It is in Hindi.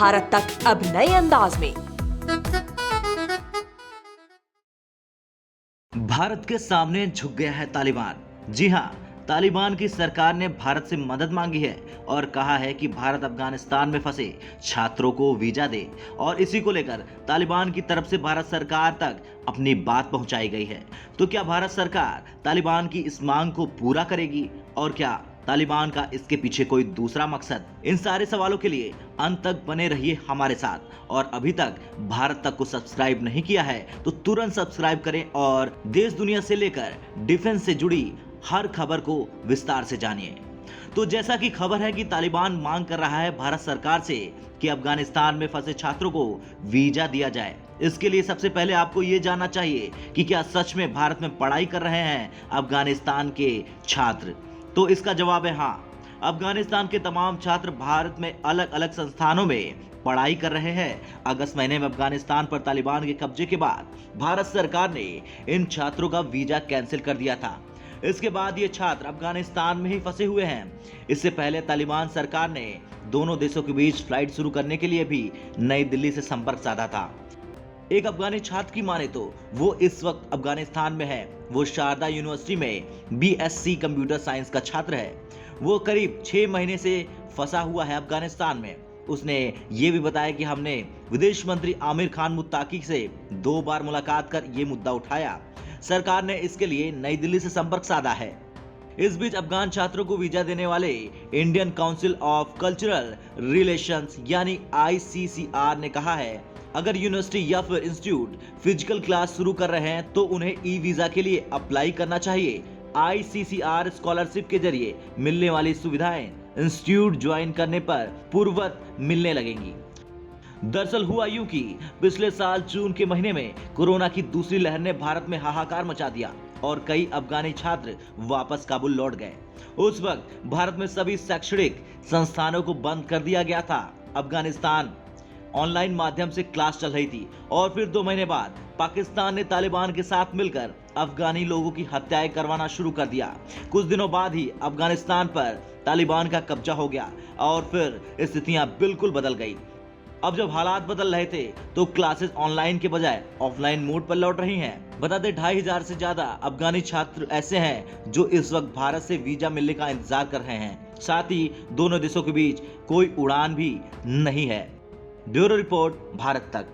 भारत तक अब नए अंदाज में। भारत के सामने झुक गया है तालिबान। जी हाँ, तालिबान की सरकार ने भारत से मदद मांगी है और कहा है कि भारत अफगानिस्तान में फंसे छात्रों को वीजा दे, और इसी को लेकर तालिबान की तरफ से भारत सरकार तक अपनी बात पहुंचाई गई है। तो क्या भारत सरकार तालिबान की इस मांग को पूरा करेगी, और क्या तालिबान का इसके पीछे कोई दूसरा मकसद? इन सारे सवालों के लिए अंत तक बने रहिए हमारे साथ, और अभी तक भारत तक को सब्सक्राइब नहीं किया है तो तुरंत सब्सक्राइब करें और देश दुनिया से लेकर डिफेंस से जुड़ी हर खबर को विस्तार से जानिए। तो जैसा कि खबर है कि तालिबान मांग कर रहा है भारत सरकार से कि अफगानिस्तान में फंसे छात्रों को वीजा दिया जाए। इसके लिए सबसे पहले आपको ये जानना चाहिए कि क्या सच में भारत में पढ़ाई कर रहे हैं अफगानिस्तान के छात्र। तो इसका जवाब है हाँ। अफगानिस्तान के तमाम छात्र भारत में अलग अलग संस्थानों में पढ़ाई कर रहे हैं। अगस्त महीने में अफगानिस्तान पर तालिबान के कब्जे के बाद भारत सरकार ने इन छात्रों का वीजा कैंसिल कर दिया था। इसके बाद ये छात्र अफगानिस्तान में ही फंसे हुए हैं। इससे पहले तालिबान सरकार ने दोनों देशों के बीच फ्लाइट शुरू करने के लिए भी नई दिल्ली से संपर्क साधा था। एक अफगानी छात्र की माने तो वो इस वक्त अफगानिस्तान में है। वो शारदा यूनिवर्सिटी में बीएससी कंप्यूटर साइंस का छात्र है। वो करीब 6 महीने से फंसा हुआ है अफगानिस्तान में। उसने ये भी बताया कि हमने विदेश मंत्री आमिर खान मुत्ताकी से 2 बार मुलाकात कर ये मुद्दा उठाया। सरकार ने इसके लिए नई दिल्ली से संपर्क साधा है। इस बीच अफगान छात्रों को वीजा देने वाले Indian council of cultural relations यानी ICCR ने कहा है, अगर यूनिवर्सिटी या फिर इंस्टीट्यूट फिजिकल क्लास शुरू कर रहे हैं तो उन्हें ई वीजा के लिए अप्लाई करना चाहिए। ICCR स्कॉलरशिप के जरिए मिलने वाली सुविधाएं इंस्टीट्यूट ज्वाइन करने पर पूर्ववत मिलने लगेंगी। दरअसल हुआ यूं कि पिछले साल जून के महीने में कोरोना की दूसरी लहर ने भारत में हाहाकार मचा दिया और कई अफगानी छात्र वापस काबुल लौट गए। उस वक्त भारत में सभी शैक्षणिक संस्थानों को बंद कर दिया गया था। अफगानिस्तान ऑनलाइन माध्यम से क्लास चल रही थी और फिर 2 महीने बाद पाकिस्तान ने तालिबान के साथ मिलकर अफगानी लोगों की हत्याएं करवाना शुरू कर दिया। कुछ दिनों बाद ही अफगानिस्तान पर तालिबान का कब्जा हो गया और फिर स्थितियां बिल्कुल बदल गई। अब जब हालात बदल रहे थे तो क्लासेस ऑनलाइन के बजाय ऑफलाइन मोड पर लौट रही हैं। बता दें 2500 से ज्यादा अफगानी छात्र ऐसे हैं जो इस वक्त भारत से वीजा मिलने का इंतजार कर रहे हैं। साथ ही दोनों देशों के बीच कोई उड़ान भी नहीं है। ब्यूरो रिपोर्ट, भारत तक।